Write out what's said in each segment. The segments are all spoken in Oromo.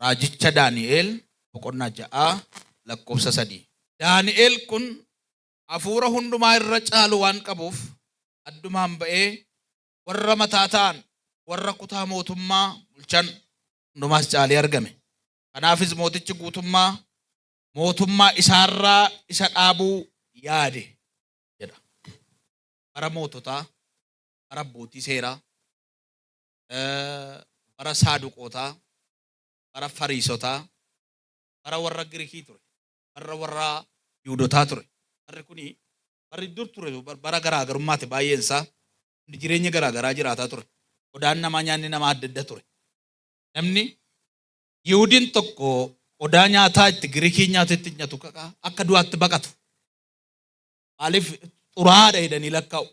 Raajicha Daani'el boqonnaa 6 lakkoofsa 3. Daani'el kun hafuura hundumaa irra caalu waan qabuuf addumaan ba'ee warra mataa ta'an warra kutaa mootummaa bulchan hundumaas caalee argame. Kanaafis mootichi mootummaa isaarraa isa dhaabuu yaade jedha. Bara moototaa, bara abbootii seeraa, bara saaduqootaa, bara fariisotaa, bara warra Giriikii ture, bara warra Yihuudotaa ture. Barri kuni barri dur ture, bara garaagarummaati baay'een isaa. Jireenya garaagaraa jiraataa ture. Odaan namaa nyaanni namaa adda adda ture. Namni Yihuudiin tokko odaa nyaataa itti Giriikii nyaata itti nyaatu akka du'aatti baqatu. Maaliif xuraadha jedhanii lakkaa'u.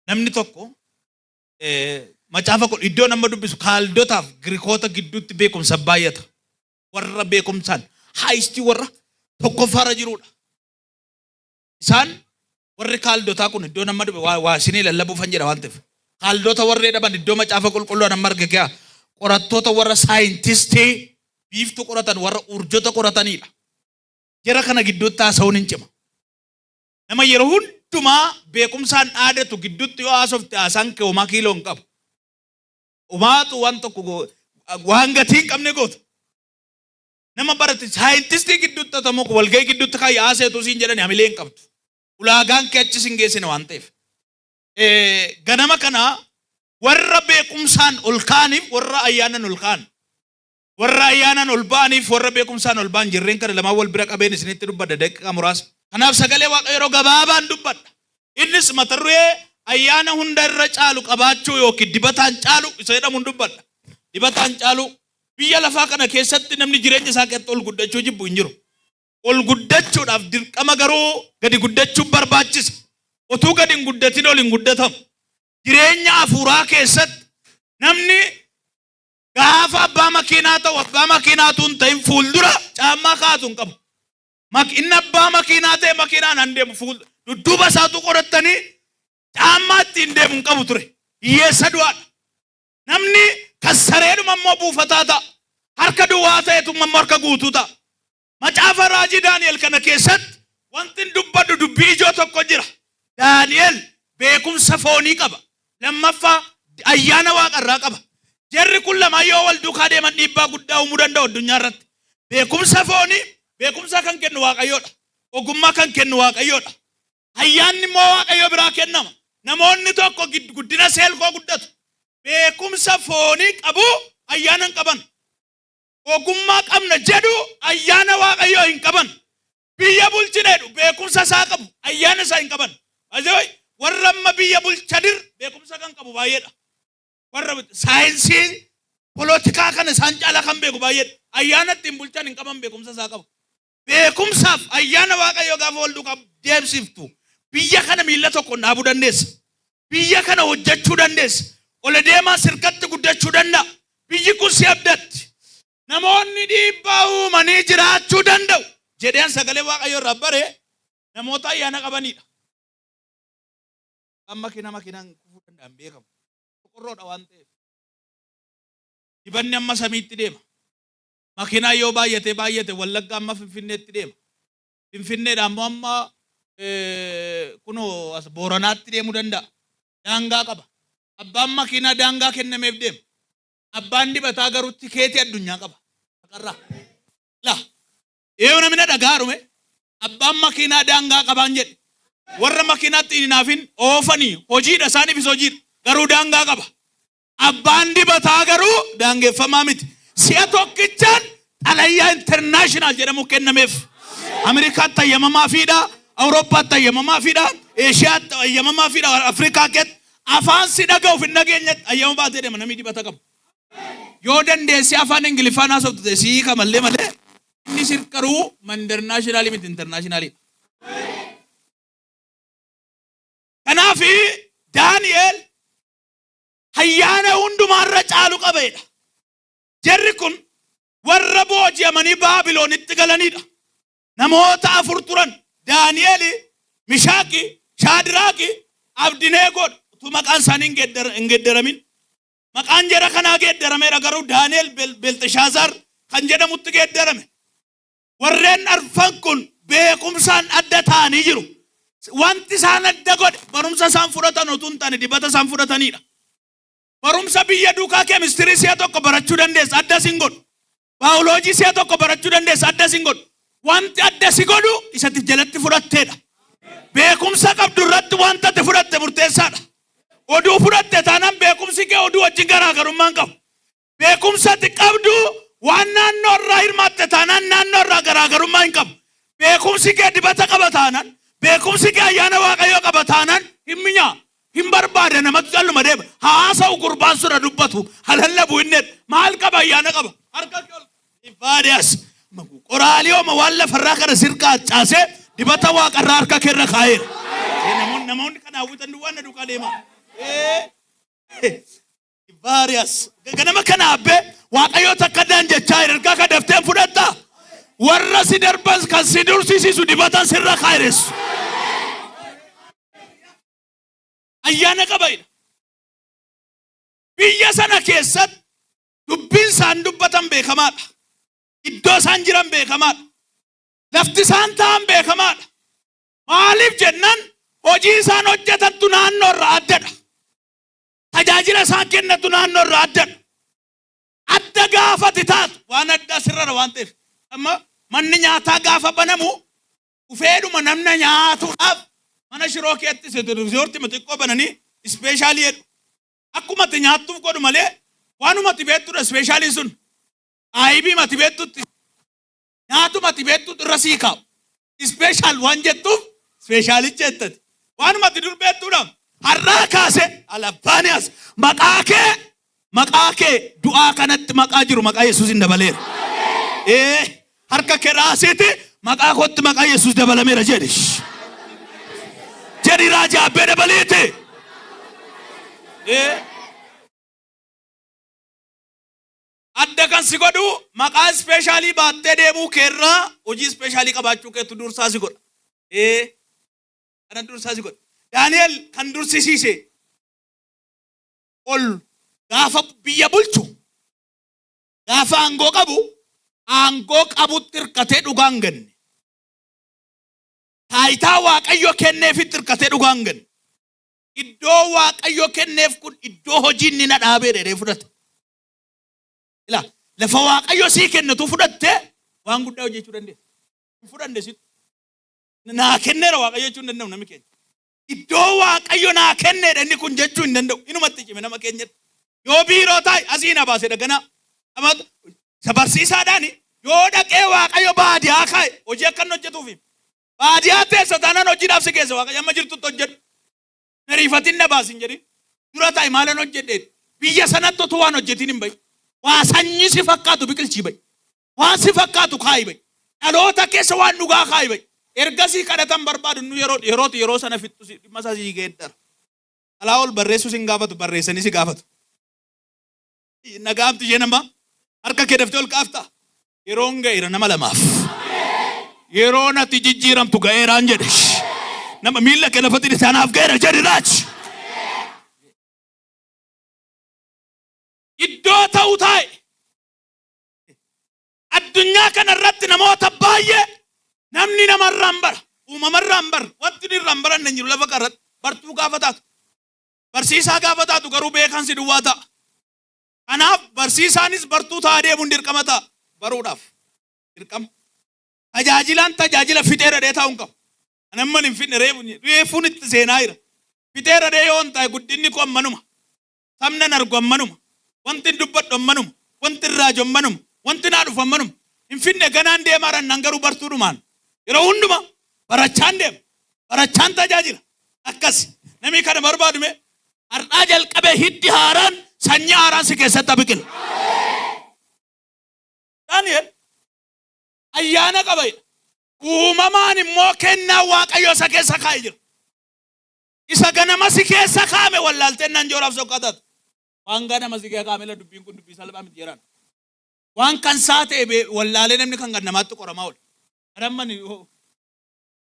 Namni tokko macaafa iddoo nama dubbisu Kaaldotaaf Giriikota gidduutti beekumsa baay'ata. Warra beekumsaan haayistii warra tokkoffaarra jirudha. Isaan warri Kaaldotaa kun iddoo nama dubbisu waa isinii lallabuufan jedha waan ta'eef. Kaaldota warri jedhaman iddoo macaafa qulqulluu nama arge qorattoota warra saayintistii biiftuu qoratan warra urjota qoratanidha. Jara kana gidduutti haasa'uun hin cima. Nama yeroo hundumaa beekumsaan dhaadatu gidduutti yoo haasofte haasaan kee homaa kiiloo hin qabu. Homaatu waan tokko waan gatii hin qabne goota. Nama barate saayintistii gidduutti atamoo walgahii gidduutti kan haaseetu siin jedhani hamilee hin qabdu. Ulaagaan kee achis hin geessine waan ta'eef. Ganama kana warra beekumsaan ol kaaniif warra ayyaanan ol kaan. Warra ayyaanan ol baaniif warra beekumsaan ol baan jirreen kana lamaan wal bira qabeen isinitti dubbadda daqiiqaa muraasa. Kanaaf sagalee Waaqayyoo yeroo gabaabaan dubbadha. Innis mata duree ayyaana hunda irra caalu qabaachuu yookiin dibataan caalu isa jedhamuun dubbadha. Dibataan caalu biyya lafaa kana keessatti namni jireenya isaa keessatti ol guddachuu jibbu hin jiru. Ol guddachuudhaaf dirqama garuu gadi guddachuun barbaachisa. Otuu gadi hin guddatin ol hin guddatamu. Jireenya hafuuraa keessatti namni gaafa abbaa makiinaa ta'u abbaa makiinaatu hin ta'in fuuldura caammaa kaatu hin qabu. Inni abbaa makiinaa ta'e makiinaan hin deemu dudduuba isaatu qorattanii caammaa ittiin deemu hin qabu ture. Hiyyeessa du'aadha. Namni kassareedhuma immoo buufataa ta'a. Harka duwwaa ta'eetumma immoo harka guutuu ta'a. Macaafa raajii Daani'el kana keessatti wanti dubbadhu dubbii ijoo tokko jira. Daani'el beekumsa foonii qaba. Lammaffaa ayyaana waaqarraa qaba. Jarri kun lama yoo wal duukaa deeman dhiibbaa guddaa uumuu danda'u addunyaa irratti. Beekumsa foonii beekumsa kan kennu Waaqayyoodha. Ogummaa kan kennu Waaqayyoodha. Ayyaanni immoo Waaqayyo biraa kennama. Namoonni tokko guddina seelkoo guddatu. Beekumsa foonii qabu ayyaana hin qaban. Ogummaa qabna jedhu ayyaana Waaqayyoo hin qaban. Biyya bulchineedhu beekumsa isaa qabu ayyaana isaa hin qaban. Warra amma biyya bulchadir beekumsa kan qabu baay'eedha. Warra saayinsii polotikaa kana isaan caala kan beeku baay'eedha. Ayyaana ittiin bulchan hin qaban beekumsa isaa qabu. Beekumsaaf ayyaana Waaqayyoo gaafa wal duukaa deemsiftu biyya kana miila tokko dhaabuu dandeessa. Biyya kana hojjechuu dandeessa. Ol deemaa sirkatti guddachuu danda'a. Biyyi kun si abdatti. Namoonni dhiibbaa uumanii jiraachuu danda'u. Jedheen sagalee Waaqayyoo irraa bare namoota ayyaana qabanidha. Amma makiinaan kufuu danda'an beekamu. Qorroodha waan ta'eef. Dibanni amma samiitti deema. Makiinaan yoo baay'ate Wallagga amma Finfinneetti deema. Finfinneedha ammoo amma kunoo as Booranaatti deemuu danda'a. Daangaa qaba. Abbaan makiinaa daangaa kennameef deema. Abbaan dibataa garuu tikeetii addunyaa qaba. Akarraa. Namni dhagaarume abbaan makiinaa daangaa qabaan jedhe. Warra makiinaatti hinaafin oofanii hojiidha isaaniifis hojiidha. Garuu daangaa qaba. Abbaan dibataa garuu daangeffamaa miti. Si'a tokkichaan xalayyaa internaashinaal jedhamu kennameef. Ameerikaatti ayyamamaa fiidha. Awurooppaatti ayyamamaa fiidha. Eeshiyaatti ayyamamaa fiidha. Afrikaa keessatti afaan si dhaga'uuf hin dhageenyetti ayyama baatee deema namni dibata qabu. Yoo dandeessi afaan Ingiliffaan haasoftu sii kamallee malee inni sirkaruu mandarnaashinaali miti internaashinaali. Kanaaf Daani'el ayyaana hundumaarra caalu qabeedha. Jarri kun warra booji'amanii Baabiloonitti galanidha. Namoota 4 turan. Daani'el, Mishaaqi, Shaadiraaqi, Abdineegoodha. Utuu maqaan isaanii hin geddaramin. Maqaan jara kanaa geeddarameera garuu Daani'el Belteshaazar kan jedhamutti geeddarame. Warreen arfan kun beekumsaan adda ta'anii jiru. Wanti isaan adda godhe barumsa isaan fudhatan utuu hin taane dibata isaan fudhatanidha. Barumsa biyya duukaa keemistirii si'a tokko barachuu dandeessa adda sin godhu. Baayoloojii si'a tokko barachuu dandeessa adda sin godhu. Wanti adda si godhu isatti jalatti fudhatteedha. Beekumsa qabdu irratti wanta ati fudhatte murteessaadha. Oduu fudhatte taanaan beekumsi kee oduu wajjin garaagarummaa hin qabu. Beekumsa ati qabdu waan naannoo irraa hirmaatte taanaan naannoo irraa garaagarummaa hin qabu. Beekumsi kee dibata qaba taanaan, beekumsi kee ayyaana waaqayyoo qaba taanaan hin minyaa. Hin barbaade namatti calluma deema. Haasa'u gurbaan sura dubbatu. Halallabu inni maal qaba ayyaana qaba. Harka kee ol ibaadiyas. Qoraaliyooma waan lafarraa kana sirkaa caasee dibata waaqarraa harka keerra kaa'eera. Namoonni kana hawwitan waan duukaa deema. Ibaadiyas. Ganama kana abbee waaqayyoo takka daan jechaa ergaa ka dafteen fudhatta. Warra si darban kan si dursisiisu dibatan sirra kaa'eeres. Ayyaana qabayna. Biyya sana keessatti dubbiin isaan dubbatan beekamaadha. Iddoo isaan jiran beekamaadha. Lafti isaan ta'an beekamaadha. Maaliif jennaan hojii isaan hojjetantu naannoo irraa addadha. Tajaajila isaan kennatu naannoo irraa addadha. Adda gaafati taatu waan addaa sirrara waan ta'eef. Amma manni nyaataa gaafa banamu dhufeedhuma namna nyaatuudhaaf mana shiroo keetti seetorti xiqqoo bananii ispeeshaalii jedhu. Akkuma ati nyaattuuf godhu malee waanuma ati beettudha ispeeshaalii sun. Aybii mati beettutti nyaatuma ati beettutti irra sii kaa'u. Ispeeshaal waan jettuuf ispeeshaalicha jettati. Waanuma ati dur beettudha. Har'aa kaase alabbaaniyaas maqaa kee du'aa kanatti maqaa jiru maqaa Yesuus hin dabaleera. Harka kee raasiiti maqaa kootti maqaa Yesuus dabalameera jedhi. Jedhi raajii abbee dabaleete. Adda kan si godhu maqaa ispeeshaalii baattee deemuu keerraa hojii ispeeshaalii qabaachuu keetu dursaa si godha. Kana dursaa si godha. Daani'el kan dursisiise ol gaafa biyya bulchu gaafa aangoo qabutti hirkatee dhugaa hin ganne. Taayitaa waaqayyo kenneefitti hirkatee dhugaa hin ganne. Iddoo waaqayyo kenneef kun iddoo hojiin ni na dhaabee dheedhee fudhate. Lafa waaqayyo sii kennetu fudhatte waan guddaa hojjechuu dandeessa. Fudhanne situ. Naa kenneera waaqayyo jechuu hin danda'u namni keenya. Iddoo waaqayyo naa kenneedha inni kun jechuu hin danda'u. Inumatti cime nama keenyatti. Yoo biiroo taa'e asii na baase daganaa. Barsiisaadhaani yoo dhaqee waaqayyo baadiyaa kaa'e hojii akka inni hojjetuufi. Baadiyaa teessa taanaan hojiidhaaf si keessa waaqayyo amma jirtutti hojjedhu. Nariifatiin na baasin jedhi. Dura taa'e maalan hojjedhee biyya sanatti otoo waan hojjetiin hin bahi. Waa sanyii si fakkaatu biqilchii bahi. Waan si fakkaatu kaa'i bahi. Dhaloota keessa waan dhugaa kaa'i bahi. Ergasii kadhatan barbaadu nu yeroo sana fixu dhimma isaa sii geeddara. Alaa ol barreessuu si hin gaafatu barreessanii si gaafatu. Nagaamti ishee namaa harka kee daftee ol kaafta. Yeroon ga'eera nama lamaaf. Yeroo natti jijjiiramtu ga'eeraan jedhe. Nama miila kee lafatti isaanaaf ga'eera jedhi raaji. Iddoo ta'uu taa'e addunyaa kana irratti namoota baay'ee namni namarraan bara uumamarraan bara wanti irraan baranne jiru lafa qarratti bartuu gaafa taatu barsiisaa gaafa taatu garuu beekansi duwwaa ta'a. Kanaaf barsiisaanis bartuu ta'a deemuun dirqama ta'a baruudhaaf dirqama. Tajaajilaan tajaajila fixeera dhee taa'uun qaba. Anamman hin fixne reefuun itti seenaa jira. Fixeera dhee yoo hin taa'e guddinni koo ammanuma. Sabnan argu ammanuma. Wanti dubbadhu ammanuma. Wanti raaju ammanuma. Wanti naa dhufu ammanuma. Hin fixne ganaan deemaaran nan garuu bartuudhumaan. Yeroo hunduma barachaan deema. Barachaan tajaajila. Akkas namni kana barbaadume har'aa jalqabee hiddi haaraan sanyii haaraan si keessatti biqila. Daani'el ayyaana qabayidha. Uumamaan immoo kennaa waaqayyo isa keessa kaa'ee jira. Isa ganama si keessa kaa'ame wallaalteen nan jooraaf soqqataatu. Waan ganama si keessa kaa'ame la dubbiin kun dubbii salphaa miti jedhan. Waan kan saa ta'e wallaalee namni kan gannamaatti qoramaa oolu. Adamman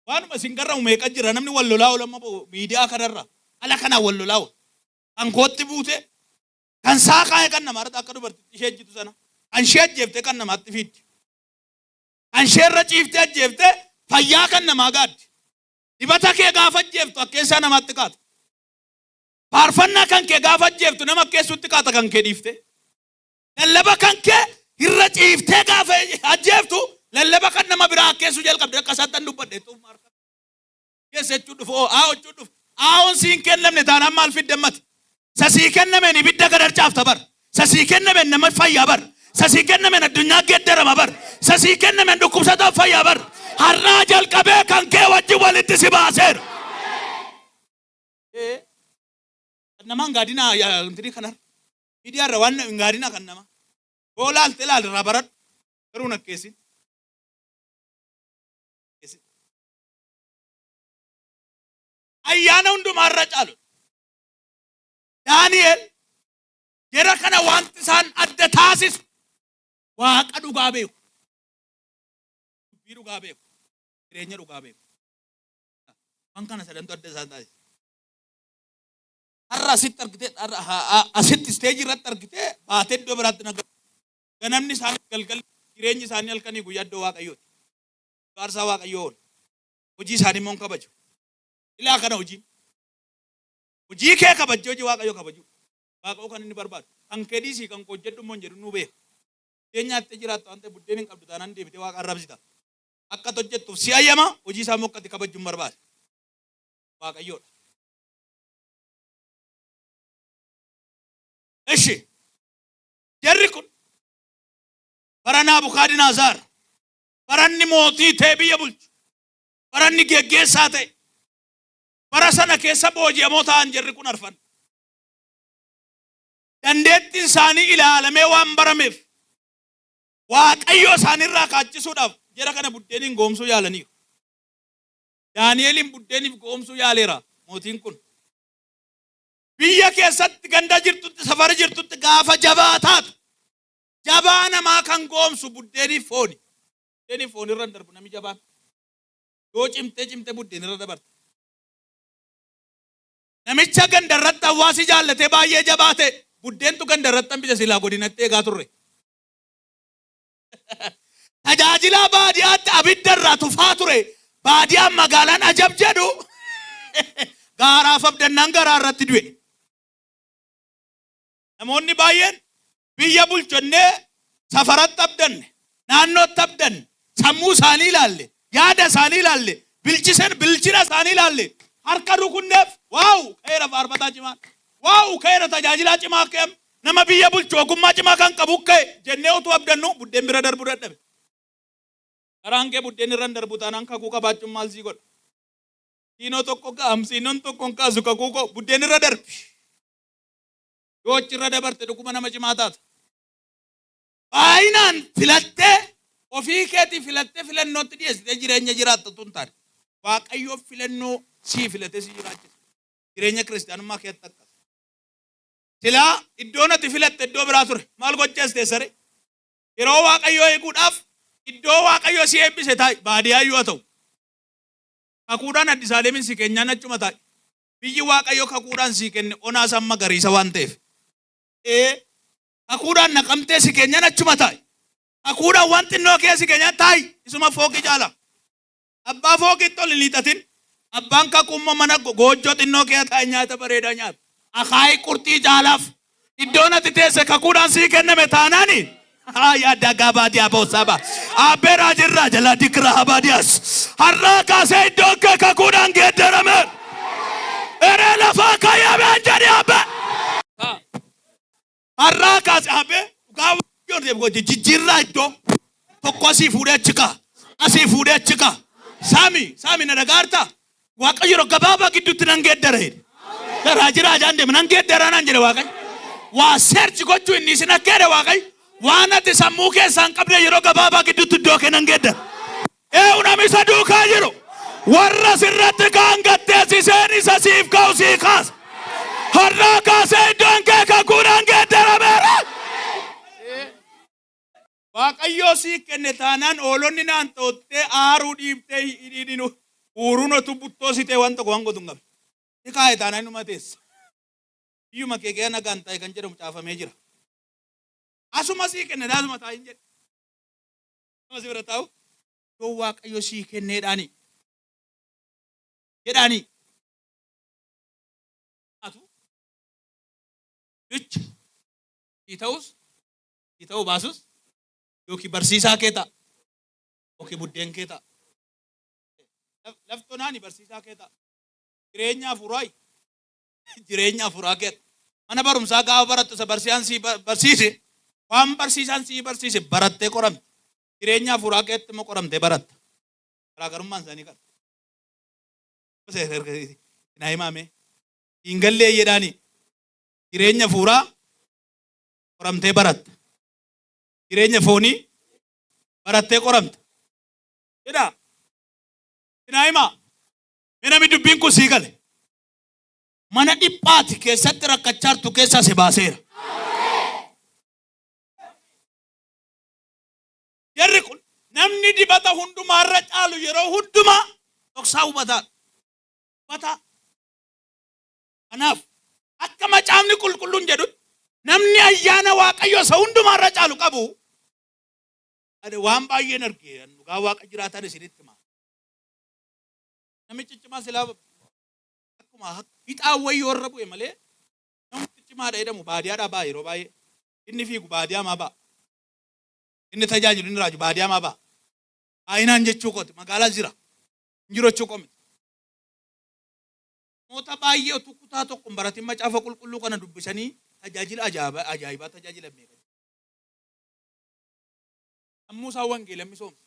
waanuma isin garramu meeqa jira namni wal lolaa oolu amma miidiyaa kanarra ala kanaa wal lolaa oolu. Kan kootti buute Kan saaqaa kan nama irratti akka dubartitti ishee ejjitu sana. Kan ishee ajjeeftee kan namaatti fiiddi. Kan ishee irra ciiftee ajjeeftee fayyaa kan namaa gaaddi. Dibata kee gaafa ajjeeftu akkeessaa namaatti qaata. Faarfannaa kan kee gaafa ajjeeftu nama akkeessutti qaata kan kee dhiifte. Lallaba kan kee irra ciiftee gaafa ajjeeftu lallaba kan nama biraa akkeessuu jalqabde akka isaatti dubbadhe tuuf maarka. Keessa jechuu dhufu hojjuu dhufu. Aawon siin kennamne taanaan maal fiddemmati. Sasii kennameen ibidda gadarcaafta bar. Sasii kennameen nama fayyaa bar. Sasii kennameen addunyaa geeddarama bar. Sasii kennameen dhukkubsataa fayyaa bar. Har'aa jalqabee kan kee wajjin walitti si baaseera. Namaan gaadinaa intini kanar. Miidiyaarra waan gaadinaa kan nama. Koo laalte irraa baradhu. Garuu nakkeessin. Ayyaana hundumaarra caalu. Daani'el jara kana wanti isaan adda taasisu waaqa dhugaa beeku. Dubbii dhugaa beeku. Jireenya dhugaa beeku. Waan kana sadantu adda isaan taasisu. Har'a asitti argitee asitti isteejii irratti argitee baatee iddoo biraatti nagaatu. Ganamni isaanii galgal jireenyi isaanii halkanii guyyaa iddoo waaqayyooti. Gaarsaa waaqayyoo oolu. Hojii isaanii immoo hin kabaju. Ilaa kana hojiin. Hojii kee kabajjee hojii waaqayyoo kabaju. Waaqayyoo kan inni barbaadu. Kan kee dhiisii kan hojjedhu immoo hin jedhu nuu beeku. Jireenyaatti jiraattu waan ta'eef buddeen hin qabdu taanaan deebitee waaqa arrabsita. Akka hojjettuuf si ayyama hojii isaa immoo akkatti kabajuu hin barbaadu. Waaqayyoodha. Eshi jarri kun bara Naabukaadinaazaar baranni mootii ta'e biyya bulchu baranni geggeessaa ta'e bara sana keessa booji'amoo ta'an jarri kun arfan dandeettiin isaanii ilaalamee waan barameef waaqayyo isaanirraa kaachisuudhaaf jara kana buddeeniin goomsuu yaalaniiru. Daani'eliin buddeeniif goomsuu yaaleera mootiin kun. Biyya keessatti ganda jirtutti safara jirtutti gaafa jabaa taatu jabaa namaa kan goomsu buddeeniif fooni. Buddeeniif fooni irra darbu nami jabaan. Yoo cimtee buddeen irra dabarte. Namicha gandarratti hawaasi jaallatee baay'ee jabaa ta'e buddeentu gandarratti hambisa silaa godinatti eegaa turre. Tajaajilaa baadiyyaatti abidda irraa tufaa ture. Baadiyyaan magaalaan ajab jedhu gaaraaf abdannaan garaa irratti du'e. Namoonni baay'een biyya bulchonnee safaratti abdanne, naannootti abdanne, sammuu isaanii ilaalle, yaada isaanii ilaalle, bilchina isaanii ilaalle, harka rukunneef waaw ka'eera faarfataa cimaa, waaw ka'eera tajaajilaa cimaa ka'eem, nama biyya bulchu ogummaa cimaa kan qabu ka'e jennee utuu abdannu buddeen bira darbu dadhabe. Karaan kee buddeen irra darbu taanaan kakuu qabaachuun maal sii godha? Siinoo tokko ka'am, siinoon tokko kaasu kakuu koo buddeen irra darbi. Yoo achirra dabarte dhuguma nama cimaa taata. Baay'inaan filattee ofii keetii filattee filannootti dhiyeessitee jireenya jiraatta tun taate. Waaqayyoo filannoo sii filatee si jiraachisa. Jireenya kiristaanummaa keetti akkas. Silaa iddoon ati filatte iddoo biraa ture. Maal gocheeste sare? Yeroo waaqayyoo eeguudhaaf iddoo waaqayyoo si eebbise taa'e baadiyyaa yoo ta'u. Kakuudhaan Addisaalemiin si keenyaan achuma taa'e. Biyyi waaqayyoo kakuudhaan si kenne onaa san magariisa waan ta'eef. Kakuudhaan naqamtee si keenyaan achuma taa'e. Kakuudhaan waan xinnoo kee si keenyaan taa'e isuma fooqii caala. Abbaa fooqiitti ol hin hiixatin. Abbaan kakuummoo mana goojjoo xinnoo kee taa'e nyaata bareedaa nyaata. Akaayii qurxii caalaaf iddoon ati teesse kakuudhaan si kenname taanaani. Aya daga badia bosaba. Abbe Raajii jala dikra badias. Har'a kaasee iddoo kee kakuudhaan geeddarame. Ere lafa kaya benjani abbe. Har'a kaasee abbe gaawwan jijjiirraa iddoo tokko asii fuudhee achi kaa. Asii fuudhee achi kaa. Saami na dhagaarta. Waaqayyo gabaabaa gidduutti nan geeddare. Raajaan deema nan geeddara nan jedhe Waaqayyo. Waa seerchi gochuu inni isin akkeedhe Waaqayyo. Waan ati sammuu keessaan qabne yeroo gabaabaa gidduutti iddoo kennan geedda. Nami isa duukaa jiru. Warra sirratti kaan gatteessiseen isa siif ka'u sii kaasa. Har'aa kaasee iddoon kee kakuudhaan geeddarameera. Waaqayyoo sii kenne taanaan oolonni naan xoottee aaruu dhiibtee hidhiidhinu uuruun otu buttoo sitee waan tokko waan gotu hin qabne. Ni kaa'e taanaan inuma teessa. Iyyuma kee ga'ee nagaan ta'e kan jedhamu caafamee jira. Asuma sii kenne daasuma taa'in jedhe. Nama si bira taa'u yoo Waaqayyo sii kenneedhaani. Jedhaani. Atu jecha sii ta'uu baasus yookiin barsiisaa kee ta'a yookiin buddeen kee ta'a. Laftonaani barsiisaa kee ta'a. Jireenya hafuuraa kee mana barumsaa gaafa barattu isa barsiisaan sii barsiise waan barsiisaan sii barsiise barattee qoramte. Jireenya hafuuraa keetti immoo qoramtee baratta. Garaagarummaan isaanii kana. Naa himaame hin gallee jedhaani jireenya hafuuraa qoramtee baratta. Jireenya foonii barattee qoramta. Jedhaa. Naa himaa. Mee namni dubbiin kun sii gale. Mana dhiphaati keessatti rakkachaa jirtu keessaa si baaseera. Jarri kun namni dibata hundumaarra caalu yeroo hundumaa dhoksaa hubataa. Kanaaf akka macaafni qulqulluun jedhu namni ayyaana Waaqayyoo isa hundumaarra caalu qabu waan baay'een argee dhugaa Waaqa jiraatan isinitti hima. Namichi cimaa silaa akkuma hixaan wayii warra bu'e malee namichi cimaadha jedhamu baadiyyaadhaa ba'a yeroo baay'ee. Inni fiigu baadiyyaa maa ba'a. Inni tajaajilu inni raaju baadiyyaa maa ba'a. Baay'inaan jechuu kooti magaalaa jira. Injiru jechuu qomi. Namoota baay'ee utuu kutaa tokko baratiin macaafa qulqulluu kana dubbisanii tajaajila ajaa'ibaa tajaajilan beekan. Sammuu isaa wangeelaa misoomsa.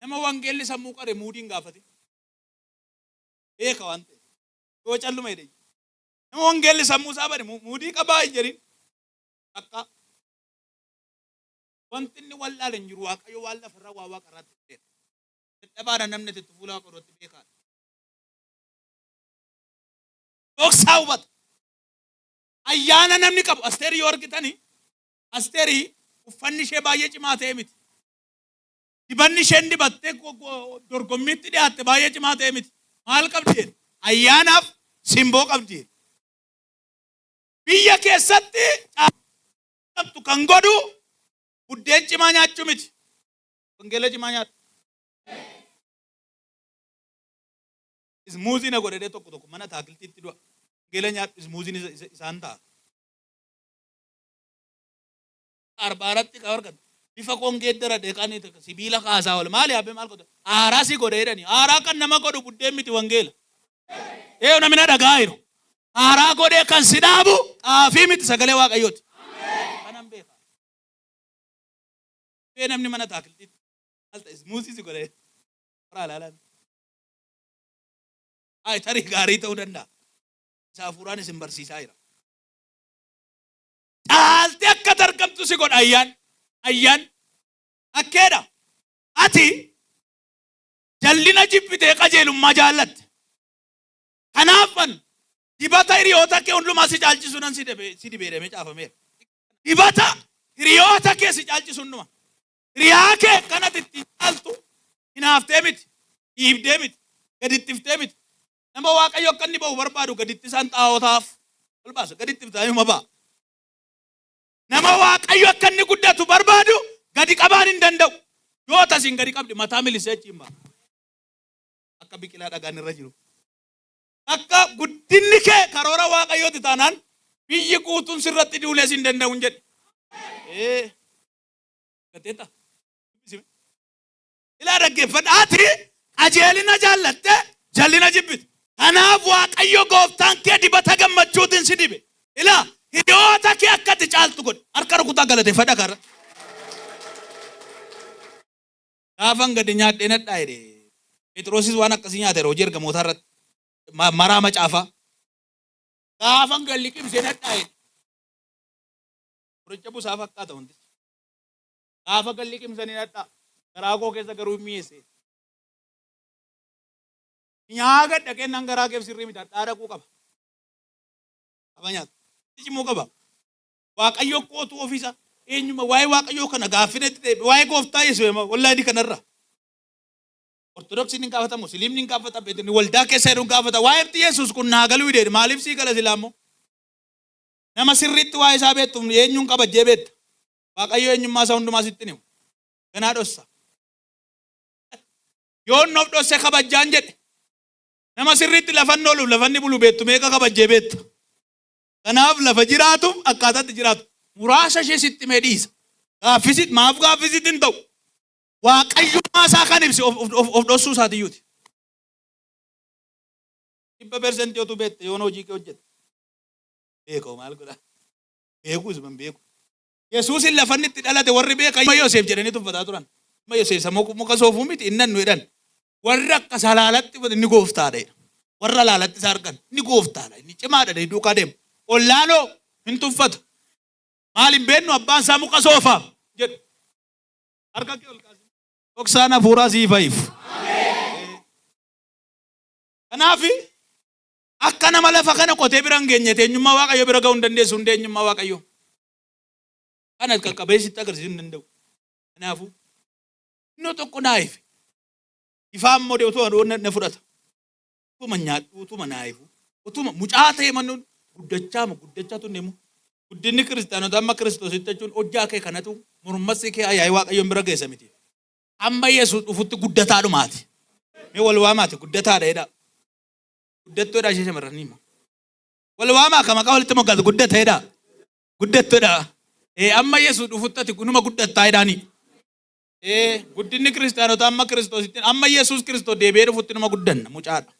Nama wangeelli sammuu qare muudiin gaafate. Beeka waan ta'e. Yoo calluma jedhe. Nama wangeelli sammuu isaa bade muudii qabaa hin jedhin. Akka wanti inni wallaale hin jiru Waaqayyo waan lafarraa waa Waaqa irratti fidedha. Dadhabaadha namni itti fuula Waaqa irratti beekaadha. Dhoksaa hubata. Ayyaana namni qabu Asteerii yoo argitanii Asteerii uffanni ishee baay'ee cimaa ta'e miti. Dibanni isheen dibattee dorgommiitti dhiyaatte baay'ee cimaa ta'e miti. Maal qabdi? Ayyaanaaf simboo qabdi. Biyya keessatti qabdu kan godhu buddeen cimaa nyaachuu miti. Wangeela cimaa nyaatu. Ismuuziin godhadhee tokko mana taakiltiitti du'a. Wangeela nyaatu ismuuziin isaan ta'a. Arbaaratti kan argatu. Bifa kongeeddara deeqanii sibiila kaasaa wal maali habbee maal godhu? Aaraa si godhe jedhani. Aaraa kan nama godhu buddeen miti wangeela. Namni na dhagaa jiru. Aaraa godhee kan si dhaabu xaafii miti sagalee Waaqayyooti. Kanan beeka. Namni mana taakiltiitti alta ismuuzii si godhe. Qoraa ilaalan. Tarii gaarii ta'uu danda'a. Isa hafuuraan isin barsiisaa jira. Caaltee akka dargamtu si godha ayyaan akkeedha. Ati jallina jibbitee qajeelummaa jaallatte. Kanaafan dibata hiriyoota kee hundumaa si caalchisuudhaan si dibeedhamee caafameera. Dibata hiriyoota kee si caalchisu hundumaa. Hiriyaa kee kanatti ittiin caaltu hinaaftee miti, dhiibdee miti, gadittiftee miti. Nama Waaqayyo akka inni ba'u barbaadu gaditti isaan xaa'ootaaf ol baasa gaditti fitaayuma ba'a. Nama Waaqayyo akka inni guddatu barbaadu gadi qabaan hin danda'u. Yoo tasiin gadi qabdi mataa milisee achiin ba'a. Akka biqilaa dhagaan irra jiru. Akka guddinni kee karoora Waaqayyooti taanaan biyyi guutuun sirratti duulees hin danda'u hin jedhe. Gateeta. Ilaa dhaggeeffadhaati qajeelina jaallatte jallina jibbite. Kanaaf Waaqayyo gooftaan kee dibata gammachuutiin si dibe. Ilaa hiriyoota kee akkatti caaltu godhe. Harka rukutaa galateeffadha karra. Gaafan gadi nyaadhee nadhaa jedhe. Phexrosis waan akkasii nyaateera hojii ergamootaa irratti. Maraa macaafaa. Gaafan galli qimsee nadhaa jedhe. Qoricha busaa fakkaata wanti. Gaafa galli qimsanii nadhaa. Garaa koo keessa garuu hin mi'eesse. Nyaaga dhaqee nan garaa keef sirrii miti hadhaa dhaquu qaba. Qaba nyaata. Cimuu qaba. Waaqayyo kootu ofiisa eenyuma waa'ee Waaqayyoo kana gaaffinetti ta'e waa'ee gooftaa Yesuus wallahi di kanarra. Ortodoksiin hin gaafata, Musliimni hin gaafata, waldaa keessa jedhu hin gaafata. Waa'ee Yesuus kun naa galuu hidheedha. Maaliif sii gala silaa immoo? Nama sirriitti waa isaa beektu eenyuun kabajjee beekta. Waaqayyo eenyummaa isaa hundumaa sitti himu. Ganaa dhossa. Yoon noof dhosse kabajjaan jedhe. Nama sirriitti lafan ooluuf lafanni bulu beektu meeqa kabajjee beekta. Kanaaf lafa jiraatu akkaataatti jiraatu. Muraasa ishee sitti mee dhiisa. Gaaffisit maaf gaaffisit hin ta'u. Waaqayyummaa isaa kan ibsi of dhossuu isaatiyyuuti. 100% yoo tu beekte yoon hojii kee hojjette. Beekoo maal godhaa? Beekuus man beeku. Yesuusin lafanni itti dhalate warri beekan Yoseef jedhanii tuffataa turan. Yoseef isa muka soofuu miti innan nu jedhan. Warri akka isaa laalatti inni gooftaadha. Warra laalatti isaa argan inni gooftaadha. Inni cimaadha duukaa deemu. Ollaanoo hin tuffatu. Maal hin beennu abbaan isaa muka soofaa jedhu. Harka kee ol kaasi. Dhoksaan hafuuraa sii fa'iif. Kanaafi akka nama lafa kana qotee bira hin geenye eenyummaa Waaqayyo bira ga'uu hin dandeessu hundee eenyummaa Waaqayyo. Kana qaqqabeessitti agarsiisuu hin danda'u. Kanaafuu innoo tokko naayife. Ifaan modee utuma na fudhata. Utuma nyaadhu utuma naayifu. Utuma mucaa ta'e mannuun guddachaa tun deemu. Guddinni kiristaanota amma Kiristoositti jechuun hojjaa kee kanatu mormassi kee ayyaayii Waaqayyoon bira geessa miti. Amma Yesuus dhufutti guddataa dhumaati. Mee wal waamaati guddataadha jedhaa. Guddattoodhaa ishee shamarranii hima. Wal waamaa ka maqaa walitti moggaatu guddataadha. Guddattoodhaa. Amma Yesuus dhufutti ati kunuma guddattaa jedhaanii. Guddinni kiristaanota amma Kiristoositti amma Yesuus Kiristoos deebi'ee dhufutti nama guddanna mucaadha.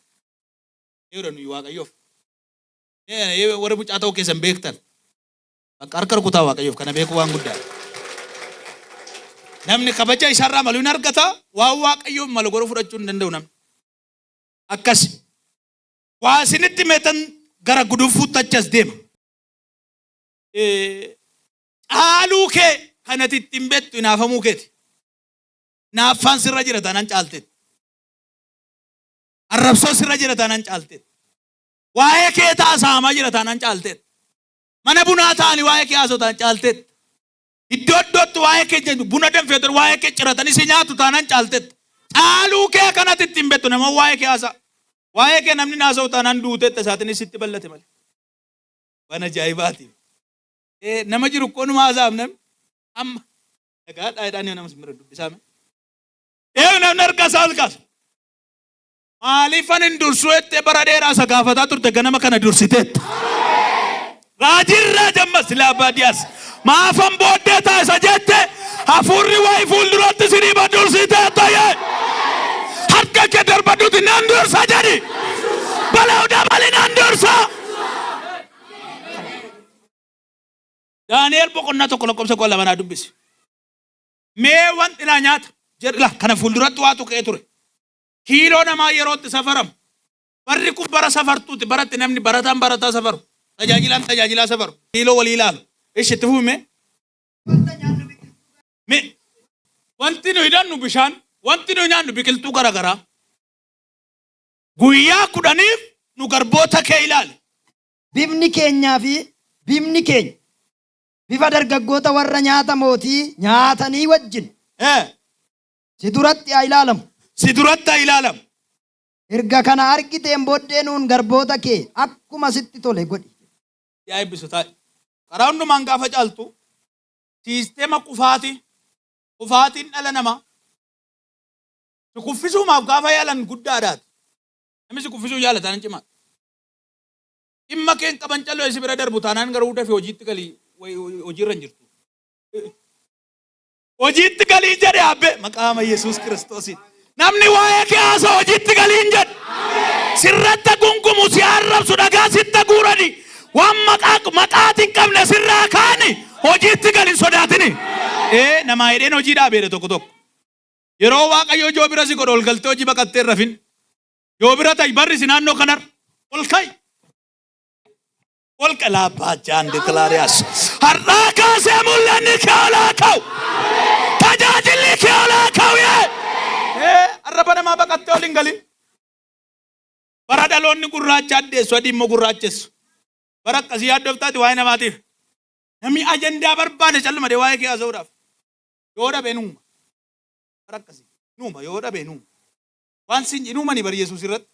Yeroo nuyi Waaqayyoof. Warri mucaa ta'uu keessan beektan. Akka harka rukutaa Waaqayyoof kana beeku waan guddaa. Namni kabaja isaarraa malu hin argata waan Waaqayyoof malu godhu fudhachuu hin danda'u namni. Akkas waa isinitti meetan gara guduunfuutti achas deema. Caaluu kee kanatti ittiin beektu hinaafamuu keeti. Naaffaan sirra jira taanaan caalteet. Arrabsoo sirra jira taanaan caalteet. Waa'ee kee taasaamaa jira taanaan caalteet. Mana bunaa ta'anii waa'ee kee haasoo taanaan caalteet. Iddoo iddootti waa'ee kee jennu buna danfeetan waa'ee kee ciratanii si nyaatu taanaan caalteet. Caaluu kee kanatti ittiin beektu nama waa'ee kee haasaa. Waa'ee kee namni haasoo taanaan duuteetta isaatiinis sitti bal'ate malee. Waan ajaa'ibaati. Nama jiru koonuma haasaaf namni amma dhagaadhaa jedhaan nama simbira dubbisaame. Namni harka isaa ol kaasa. Maaliifan hin dursu jettee bara dheeraa isa gaafataa turte ganama kana dursiteetta. Raajirraa jammas Lallabaadiyyaas. Maafan booddee taasisa jette hafuurri waa'ee fuulduratti siniiba dursiteetta yee. Harka kee darbaduuti nan dursa jedhi. Balaa dabali nan dursa. Daani'el boqonnaa tokko lakkoofsa 12 dubbisi. Mee wanti naa nyaata. Jedhila kana fuulduratti waa tuqee ture. Kiiloo namaa yerootti safaramu. Barri kun bara safartuuti baratti namni barataan barataa safaru. Tajaajilaan tajaajilaa safaru. Kiiloo walii ilaalu. Itti fuume. Wanti nu hidhannu bishaan. Wanti nu nyaannu biqiltuu garaagaraa. Guyyaa 10 nu garboota kee ilaali. Bifni keenyaa fi bifni keenya. Bifa dargaggoota warra nyaata mootii nyaatanii wajjin. Si duratti haa ilaalamu. Si duratti haa ilaalamu. Erga kana argiteen booddee nuun garboota kee akkuma sitti tole godhi. Yaa eebbisu taa'e. Karaa hundumaan gaafa caaltu siisteema kufaatiin dhala namaa. Si kuffisuumaaf gaafa yaalan guddaadhaati. Namni si kuffisuu jaalataan cimaa. Dhimma keen qaban calloo isi bira darbu taanaan garuu dafee hojiitti galii hojiirra hin jirtu. Hojiitti galii jedhe abbe maqaama Yesuus Kiristoosiin. Namni waa'ee kee haasa'u hojiitti galii hin jedhu. Sirratti gungumu si arrabsu dhagaa sitti guurani. Waan maqaatiin qabne sirraa kaani hojiitti galii sodaatini. Namaa hidheen hojii dhaabeera tokko. Yeroo Waaqayyo joo bira si godhu ol galtee hojii baqattee hin rafin. Yoo bira ta'i barri si naannoo kanarra ol ka'i. Ol qalabaa jaan deklaariyaas. Har'aa kaasee mul'anni kee olaa ka'u. Tajaajilli kee olaa ka'u yee. Arraba namaa baqattee ol hin galin. Bara dhaloonni gurraacha addeessu adii immoo gurraachessu. Bara akkasii yaaddoftaati waa'ee namaatiif. Namni ajandaa barbaade calluma dee waa'ee kee haasa'uudhaaf. Yoo dhabee nuuma. Bara akkasii nuuma yoo dhabee nuuma. Waan sin nuumanii bari Yesuus irratti.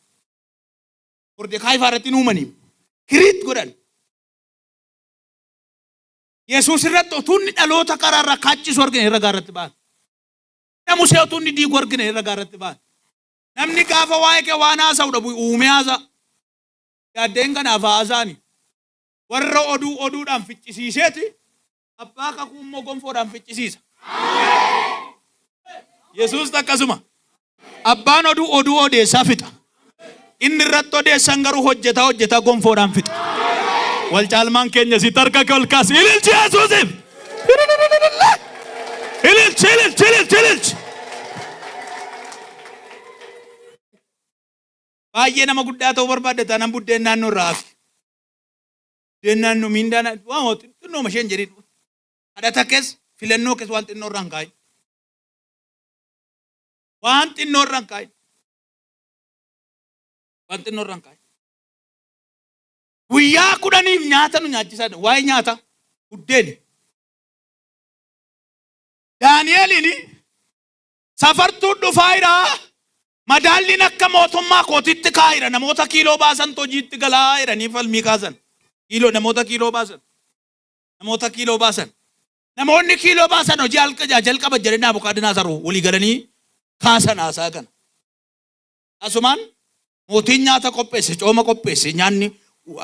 Mordekaayi irratti nuumanii. Kiriit godhan. Yesuus irratti otuunni dhaloota karaarraa kaachisu argine irra gaarratti ba'an. Musee otuunni diigu argine irra gaarratti ba'an. Namni gaafa waa'ee kee waan haasa'u dhabu uumee haasa'a. Yaaddeen kanaaf haasaani. Warra oduudhaan ficcisiiseeti abbaa kakuu immoo gonfoodhaan ficcisiisa. Yesuus akkasuma. Abbaan oduu odeessaa fixa. Inni irratti odeessan garuu hojjeta gonfoodhaan fixa. Wal caalmaan keenya si tarka kolkaas ililchi Yesuusiif. Ililchi. Baay'ee nama guddaa ta'uu barbaadde taanaan buddeen naannoo irraa hafi. Buddeen naannoo miindaan waan xinnoo masheen jedhin. Kadhata keessa filannoo keessa waan xinnoo irraa hin kaayin. Waan xinnoo irraa hin kaayin. Waan xinnoo irraa hin kaayin. Guyyaa 10 nyaata nu nyaachisaa waa'ee nyaata buddeen. Daani'eliin safartuu dhufaa jiraa. Madaalliin akka mootummaa kootitti kaa'ira namoota kiiloo baasan hojiitti galaa jedhanii falmii kaasan. Namoota kiiloo baasan. Namoonni kiiloo baasan hojii jalqaba jedhanii Naabukadnezar walii galanii kaasan haasaa kana. Asumaan mootiin nyaata qopheesse, cooma qopheesse, nyaanni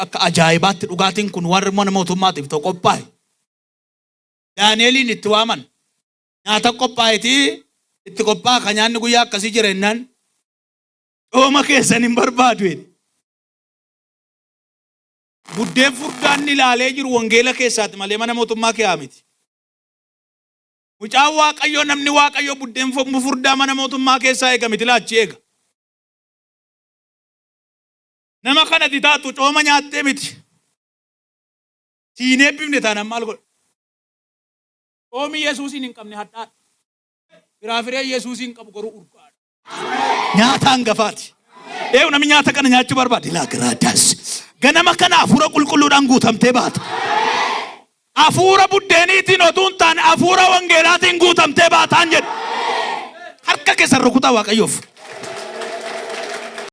akka ajaa'ibaatti dhugaatiin kun warra mana mootummaatiif ta'u qophaa'e. Daani'eliin itti waaman. Nyaata qophaa'etii itti qophaa'a kan nyaanni guyyaa akkasii jira jennaan. Cooma keessan hin barbaadu. Buddeen furdaan ilaalee jiru wangeela keessaati malee mana mootummaa kee miti. Mucaan Waaqayyoo namni Waaqayyoo buddeen furdaa mana mootummaa keessaa eega miti laachi eega. Nama kana ditaatu cooma nyaattee miti. Siinee bifne taanaan maal godha? Coomi Yesuusiin hin qabne hadhaadha. Firaafiree Yesuusiin qabu garuu urgaadha. Nyaata hangafaati. Namni nyaata kana nyaachuu barbaade laa garaadaas. Ganama kana hafuura qulqulluudhaan guutamtee baata. Hafuura buddeeniitiin otuu hin taane hafuura wangeelaatiin guutamtee baataan jedhu. Harka keessan rukutaa Waaqayyoof.